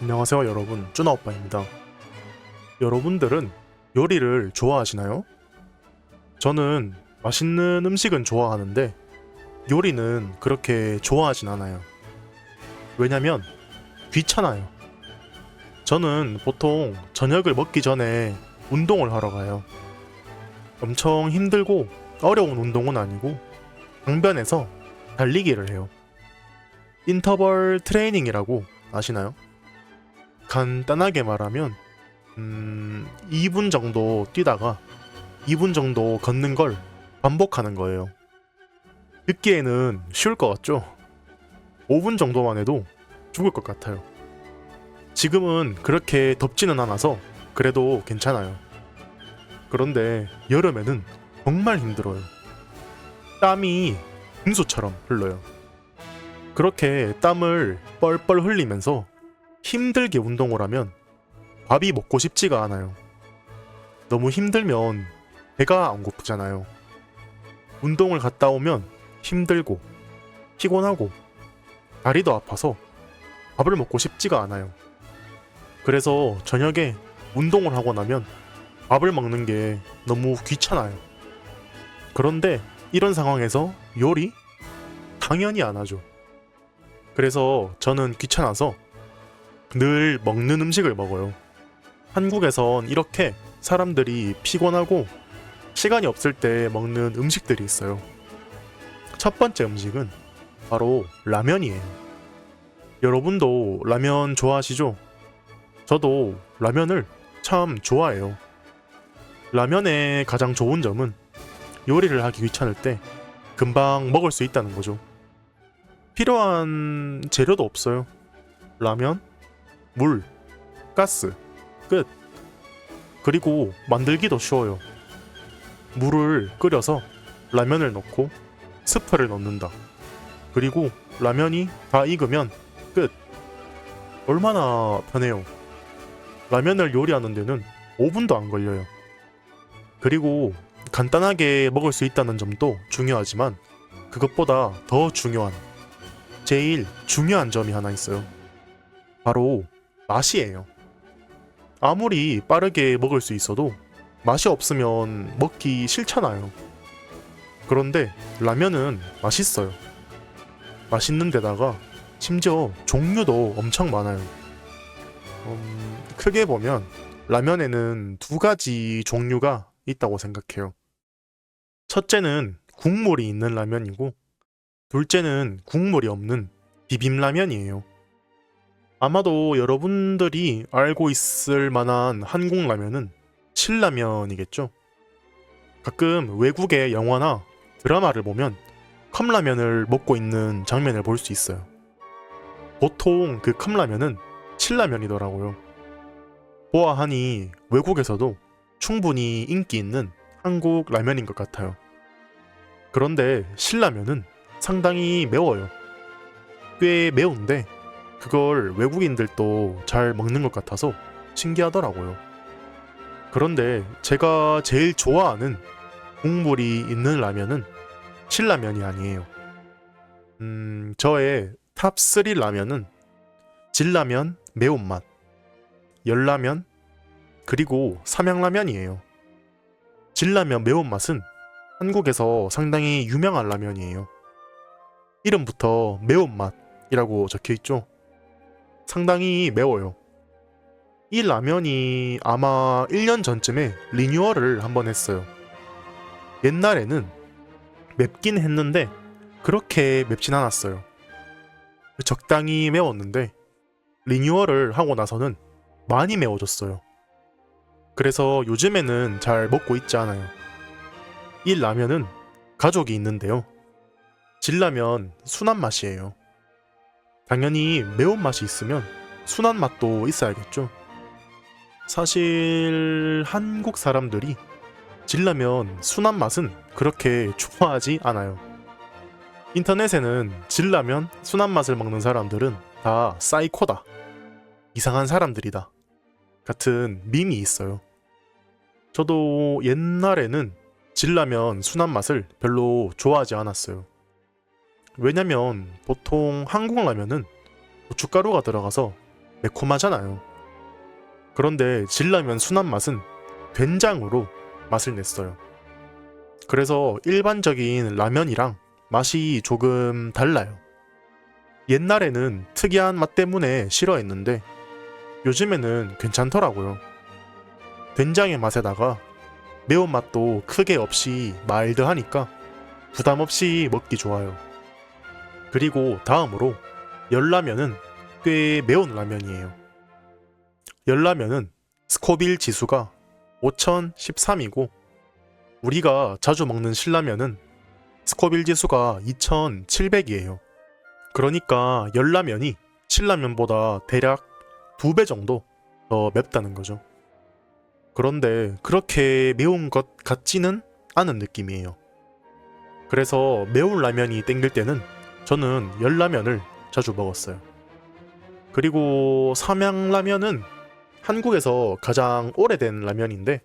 안녕하세요 여러분, 쭈나오빠입니다. 여러분들은 요리를 좋아하시나요? 저는 맛있는 음식은 좋아하는데 요리는 그렇게 좋아하진 않아요. 왜냐면 귀찮아요. 저는 보통 저녁을 먹기 전에 운동을 하러 가요. 엄청 힘들고 어려운 운동은 아니고 강변에서 달리기를 해요. 인터벌 트레이닝이라고 아시나요? 간단하게 말하면 2분 정도 뛰다가 2분 정도 걷는 걸 반복하는 거예요. 듣기에는 쉬울 것 같죠? 5분 정도만 해도 죽을 것 같아요. 지금은 그렇게 덥지는 않아서 그래도 괜찮아요. 그런데 여름에는 정말 힘들어요. 땀이 빙수처럼 흘러요. 그렇게 땀을 뻘뻘 흘리면서 힘들게 운동을 하면 밥이 먹고 싶지가 않아요. 너무 힘들면 배가 안 고프잖아요. 운동을 갔다 오면 힘들고 피곤하고 다리도 아파서 밥을 먹고 싶지가 않아요. 그래서 저녁에 운동을 하고 나면 밥을 먹는 게 너무 귀찮아요. 그런데 이런 상황에서 요리? 당연히 안 하죠. 그래서 저는 귀찮아서 늘 먹는 음식을 먹어요. 한국에선 이렇게 사람들이 피곤하고 시간이 없을 때 먹는 음식들이 있어요. 첫 번째 음식은 바로 라면이에요. 여러분도 라면 좋아하시죠? 저도 라면을 참 좋아해요. 라면의 가장 좋은 점은 요리를 하기 귀찮을 때 금방 먹을 수 있다는 거죠. 필요한 재료도 없어요. 라면, 물, 가스, 끝. 그리고 만들기도 쉬워요. 물을 끓여서 라면을 넣고 스프를 넣는다. 그리고 라면이 다 익으면 끝. 얼마나 편해요. 라면을 요리하는 데는 5분도 안 걸려요. 그리고 간단하게 먹을 수 있다는 점도 중요하지만 그것보다 더 중요한, 제일 중요한 점이 하나 있어요. 바로 맛이에요. 아무리 빠르게 먹을 수 있어도 맛이 없으면 먹기 싫잖아요. 그런데 라면은 맛있어요. 맛있는 데다가 심지어 종류도 엄청 많아요. 크게 보면 라면에는 두 가지 종류가 있다고 생각해요. 첫째는 국물이 있는 라면이고, 둘째는 국물이 없는 비빔라면이에요. 아마도 여러분들이 알고 있을 만한 한국 라면은 신라면이겠죠? 가끔 외국의 영화나 드라마를 보면 컵라면을 먹고 있는 장면을 볼 수 있어요. 보통 그 컵라면은 신라면이더라고요. 보아하니 외국에서도 충분히 인기 있는 한국 라면인 것 같아요. 그런데 신라면은 상당히 매워요. 꽤 매운데 그걸 외국인들도 잘 먹는 것 같아서 신기하더라고요. 그런데 제가 제일 좋아하는 국물이 있는 라면은 신라면이 아니에요. 저의 탑3 라면은 진라면 매운맛, 열라면, 그리고 삼양라면이에요. 진라면 매운맛은 한국에서 상당히 유명한 라면이에요. 이름부터 매운맛이라고 적혀있죠. 상당히 매워요. 이 라면이 아마 1년 전쯤에 리뉴얼을 한번 했어요. 옛날에는 맵긴 했는데 그렇게 맵진 않았어요. 적당히 매웠는데 리뉴얼을 하고 나서는 많이 매워졌어요. 그래서 요즘에는 잘 먹고 있지 않아요. 이 라면은 가족이 있는데요. 진라면 순한 맛이에요. 당연히 매운맛이 있으면 순한 맛도 있어야겠죠. 사실 한국 사람들이 진라면 순한 맛은 그렇게 좋아하지 않아요. 인터넷에는 진라면 순한 맛을 먹는 사람들은 다 사이코다, 이상한 사람들이다 같은 밈이 있어요. 저도 옛날에는 진라면 순한 맛을 별로 좋아하지 않았어요. 왜냐면 보통 한국 라면은 고춧가루가 들어가서 매콤하잖아요. 그런데 진라면 순한 맛은 된장으로 맛을 냈어요. 그래서 일반적인 라면이랑 맛이 조금 달라요. 옛날에는 특이한 맛 때문에 싫어했는데 요즘에는 괜찮더라고요. 된장의 맛에다가 매운맛도 크게 없이 마일드하니까 부담 없이 먹기 좋아요. 그리고 다음으로 열라면은 꽤 매운 라면이에요. 열라면은 스코빌 지수가 5013이고 우리가 자주 먹는 신라면은 스코빌 지수가 2700이에요. 그러니까 열라면이 신라면보다 대략 2배 정도 더 맵다는 거죠. 그런데 그렇게 매운 것 같지는 않은 느낌이에요. 그래서 매운 라면이 땡길 때는 저는 열라면을 자주 먹었어요. 그리고 삼양라면은 한국에서 가장 오래된 라면인데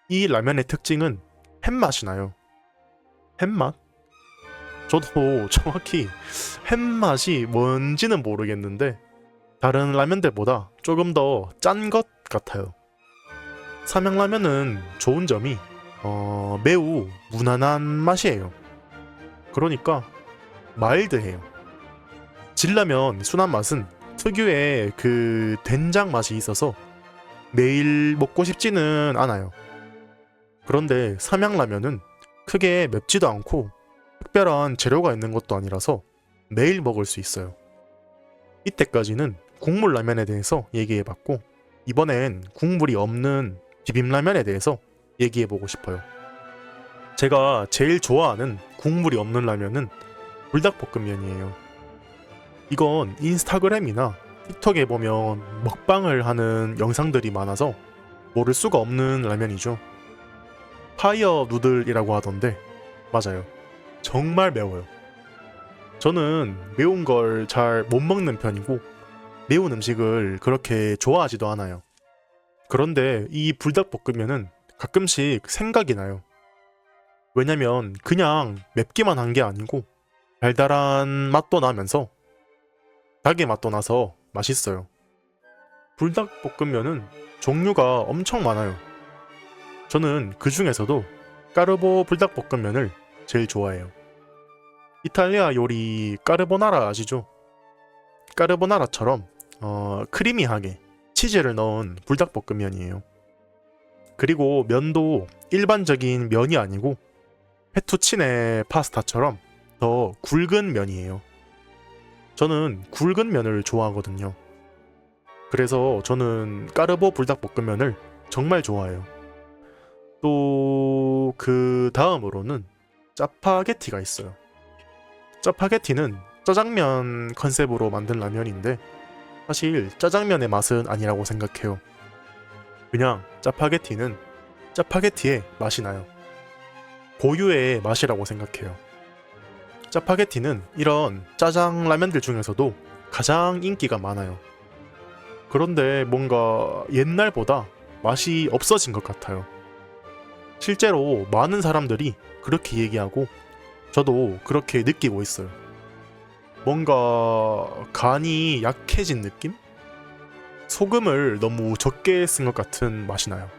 이 라면의 특징은 햇맛이 나요. 햇맛? 저도 정확히 햇맛이 뭔지는 모르겠는데 다른 라면들보다 조금 더 짠 것 같아요. 삼양라면은 좋은 점이 매우 무난한 맛이에요. 그러니까 마일드해요. 진라면 순한 맛은 특유의 그 된장 맛이 있어서 매일 먹고 싶지는 않아요. 그런데 삼양라면은 크게 맵지도 않고 특별한 재료가 있는 것도 아니라서 매일 먹을 수 있어요. 이때까지는 국물 라면에 대해서 얘기해봤고 이번엔 국물이 없는 비빔라면에 대해서 얘기해보고 싶어요. 제가 제일 좋아하는 국물이 없는 라면은 불닭볶음면이에요. 이건 인스타그램이나 틱톡에 보면 먹방을 하는 영상들이 많아서 모를 수가 없는 라면이죠. 파이어 누들이라고 하던데 맞아요. 정말 매워요. 저는 매운 걸 잘 못 먹는 편이고 매운 음식을 그렇게 좋아하지도 않아요. 그런데 이 불닭볶음면은 가끔씩 생각이 나요. 왜냐면 그냥 맵기만 한 게 아니고 달달한 맛도 나면서 닭의 맛도 나서 맛있어요. 불닭볶음면은 종류가 엄청 많아요. 저는 그 중에서도 까르보 불닭볶음면을 제일 좋아해요. 이탈리아 요리 까르보나라 아시죠? 까르보나라처럼 크리미하게 치즈를 넣은 불닭볶음면이에요. 그리고 면도 일반적인 면이 아니고 페투치네 파스타처럼 더 굵은 면이에요. 저는 굵은 면을 좋아하거든요. 그래서 저는 까르보 불닭볶음면을 정말 좋아해요. 또 그 다음으로는 짜파게티가 있어요. 짜파게티는 짜장면 컨셉으로 만든 라면인데 사실 짜장면의 맛은 아니라고 생각해요. 그냥 짜파게티는 짜파게티의 맛이 나요. 고유의 맛이라고 생각해요. 짜파게티는 이런 짜장 라면들 중에서도 가장 인기가 많아요. 그런데 뭔가 옛날보다 맛이 없어진 것 같아요. 실제로 많은 사람들이 그렇게 얘기하고 저도 그렇게 느끼고 있어요. 뭔가 간이 약해진 느낌? 소금을 너무 적게 쓴 것 같은 맛이 나요.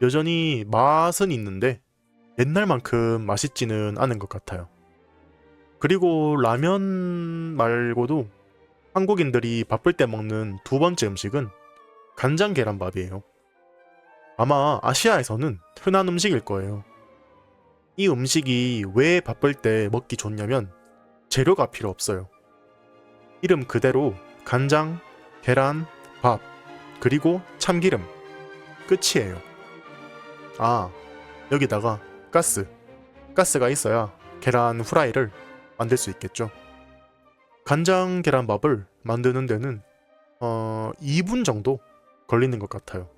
여전히 맛은 있는데 옛날만큼 맛있지는 않은 것 같아요. 그리고 라면 말고도 한국인들이 바쁠 때 먹는 두 번째 음식은 간장 계란밥이에요. 아마 아시아에서는 흔한 음식일 거예요. 이 음식이 왜 바쁠 때 먹기 좋냐면 재료가 필요 없어요. 이름 그대로 간장, 계란, 밥, 그리고 참기름. 끝이에요. 아, 여기다가 가스가 있어야 계란 후라이를 만들 수 있겠죠. 간장 계란밥을 만드는 데는 2분 정도 걸리는 것 같아요.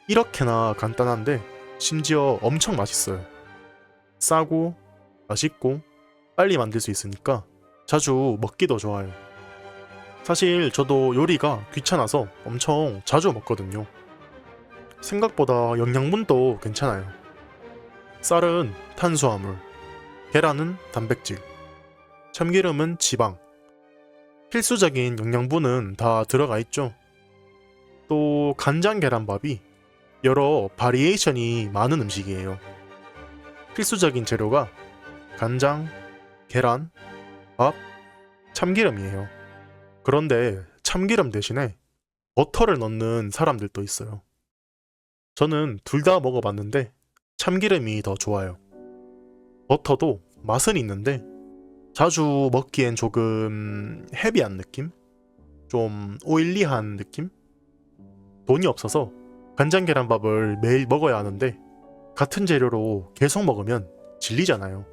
이렇게나 간단한데 심지어 엄청 맛있어요. 싸고 맛있고 빨리 만들 수 있으니까 자주 먹기도 좋아요. 사실 저도 요리가 귀찮아서 엄청 자주 먹거든요. 생각보다 영양분도 괜찮아요. 쌀은 탄수화물, 계란은 단백질, 참기름은 지방. 필수적인 영양분은 다 들어가 있죠. 또 간장 계란밥이 여러 바리에이션이 많은 음식이에요. 필수적인 재료가 간장, 계란, 밥, 참기름이에요. 그런데 참기름 대신에 버터를 넣는 사람들도 있어요. 저는 둘 다 먹어봤는데 참기름이 더 좋아요. 버터도 맛은 있는데 자주 먹기엔 조금 헤비한 느낌? 좀 오일리한 느낌? 돈이 없어서 간장 계란밥을 매일 먹어야 하는데 같은 재료로 계속 먹으면 질리잖아요.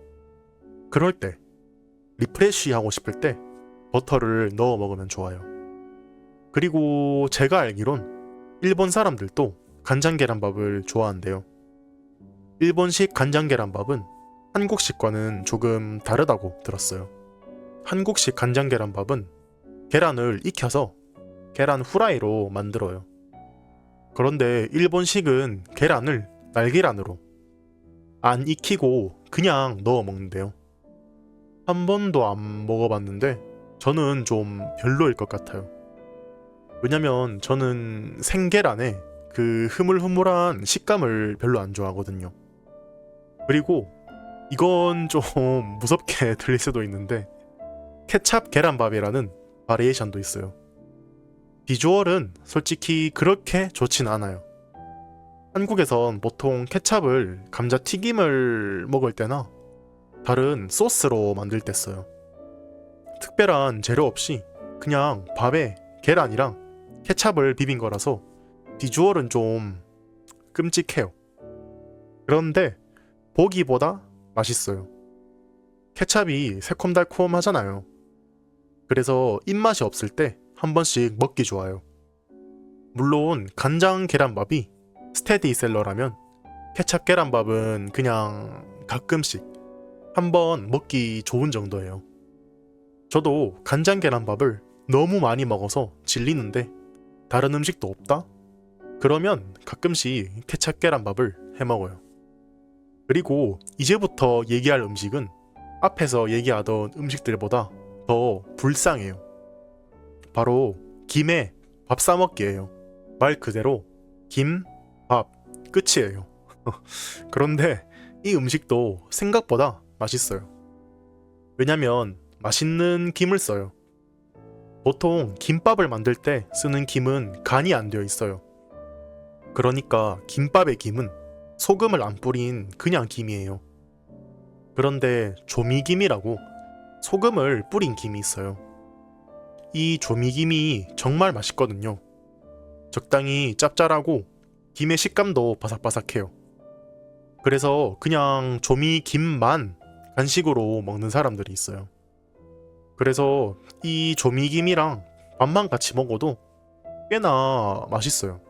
그럴 때 리프레쉬 하고 싶을 때 버터를 넣어 먹으면 좋아요. 그리고 제가 알기론 일본 사람들도 간장 계란밥을 좋아한대요. 일본식 간장 계란밥은 한국식과는 조금 다르다고 들었어요. 한국식 간장 계란밥은 계란을 익혀서 계란 후라이로 만들어요. 그런데 일본식은 계란을 날계란으로 안 익히고 그냥 넣어 먹는데요. 한 번도 안 먹어봤는데 저는 좀 별로일 것 같아요. 왜냐면 저는 생계란에 그 흐물흐물한 식감을 별로 안 좋아하거든요. 그리고 이건 좀 무섭게 들릴 수도 있는데 케찹 계란밥이라는 바리에이션도 있어요. 비주얼은 솔직히 그렇게 좋진 않아요. 한국에선 보통 케찹을 감자튀김을 먹을 때나 다른 소스로 만들 때 써요. 특별한 재료 없이 그냥 밥에 계란이랑 케찹을 비빈 거라서 비주얼은 좀 끔찍해요. 그런데 보기보다 맛있어요. 케찹이 새콤달콤하잖아요. 그래서 입맛이 없을 때 한 번씩 먹기 좋아요. 물론 간장 계란밥이 스테디셀러라면 케찹 계란밥은 그냥 가끔씩 한번 먹기 좋은 정도예요. 저도 간장 계란밥을 너무 많이 먹어서 질리는데 다른 음식도 없다? 그러면 가끔씩 케찹 계란밥을 해 먹어요. 그리고 이제부터 얘기할 음식은 앞에서 얘기하던 음식들보다 더 불쌍해요. 바로 김에 밥 싸먹기예요. 말 그대로 김, 밥, 끝이에요. 그런데 이 음식도 생각보다 맛있어요. 왜냐면 맛있는 김을 써요. 보통 김밥을 만들 때 쓰는 김은 간이 안 되어 있어요. 그러니까 김밥의 김은 소금을 안 뿌린 그냥 김이에요. 그런데 조미김이라고 소금을 뿌린 김이 있어요. 이 조미김이 정말 맛있거든요. 적당히 짭짤하고 김의 식감도 바삭바삭해요. 그래서 그냥 조미김만 간식으로 먹는 사람들이 있어요. 그래서 이 조미김이랑 밥만 같이 먹어도 꽤나 맛있어요.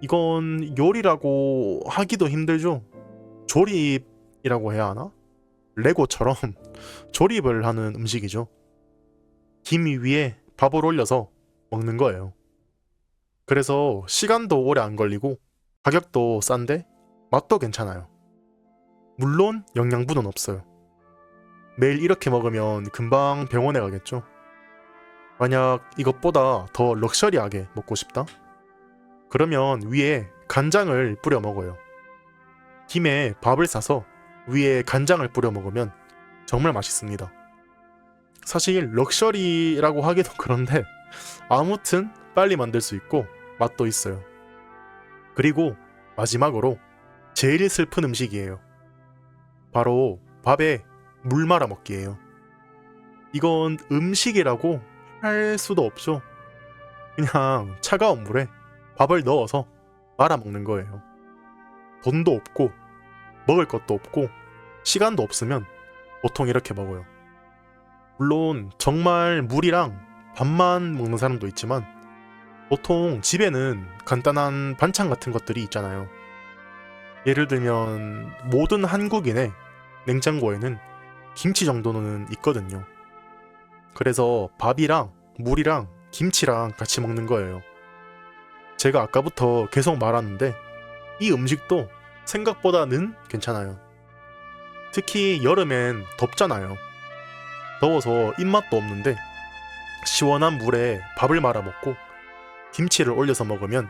이건 요리라고 하기도 힘들죠. 조립이라고 해야 하나? 레고처럼 조립을 하는 음식이죠. 김 위에 밥을 올려서 먹는 거예요. 그래서 시간도 오래 안 걸리고 가격도 싼데 맛도 괜찮아요. 물론 영양분은 없어요. 매일 이렇게 먹으면 금방 병원에 가겠죠. 만약 이것보다 더 럭셔리하게 먹고 싶다? 그러면 위에 간장을 뿌려 먹어요. 김에 밥을 싸서 위에 간장을 뿌려 먹으면 정말 맛있습니다. 사실 럭셔리라고 하기도 그런데 아무튼 빨리 만들 수 있고 맛도 있어요. 그리고 마지막으로 제일 슬픈 음식이에요. 바로 밥에 물 말아 먹기예요. 이건 음식이라고 할 수도 없죠. 그냥 차가운 물에 밥을 넣어서 말아 먹는 거예요. 돈도 없고 먹을 것도 없고 시간도 없으면 보통 이렇게 먹어요. 물론 정말 물이랑 밥만 먹는 사람도 있지만 보통 집에는 간단한 반찬 같은 것들이 있잖아요. 예를 들면 모든 한국인의 냉장고에는 김치 정도는 있거든요. 그래서 밥이랑 물이랑 김치랑 같이 먹는 거예요. 제가 아까부터 계속 말하는데 이 음식도 생각보다는 괜찮아요. 특히 여름엔 덥잖아요. 더워서 입맛도 없는데 시원한 물에 밥을 말아 먹고 김치를 올려서 먹으면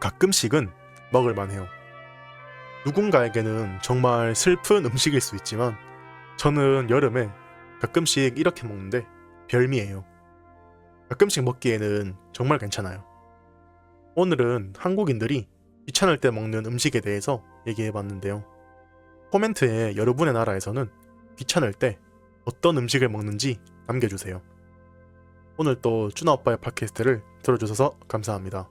가끔씩은 먹을만해요. 누군가에게는 정말 슬픈 음식일 수 있지만 저는 여름에 가끔씩 이렇게 먹는데 별미예요. 가끔씩 먹기에는 정말 괜찮아요. 오늘은 한국인들이 귀찮을 때 먹는 음식에 대해서 얘기해봤는데요. 코멘트에 여러분의 나라에서는 귀찮을 때 어떤 음식을 먹는지 남겨주세요. 오늘 또 쭈나 오빠의 팟캐스트를 들어주셔서 감사합니다.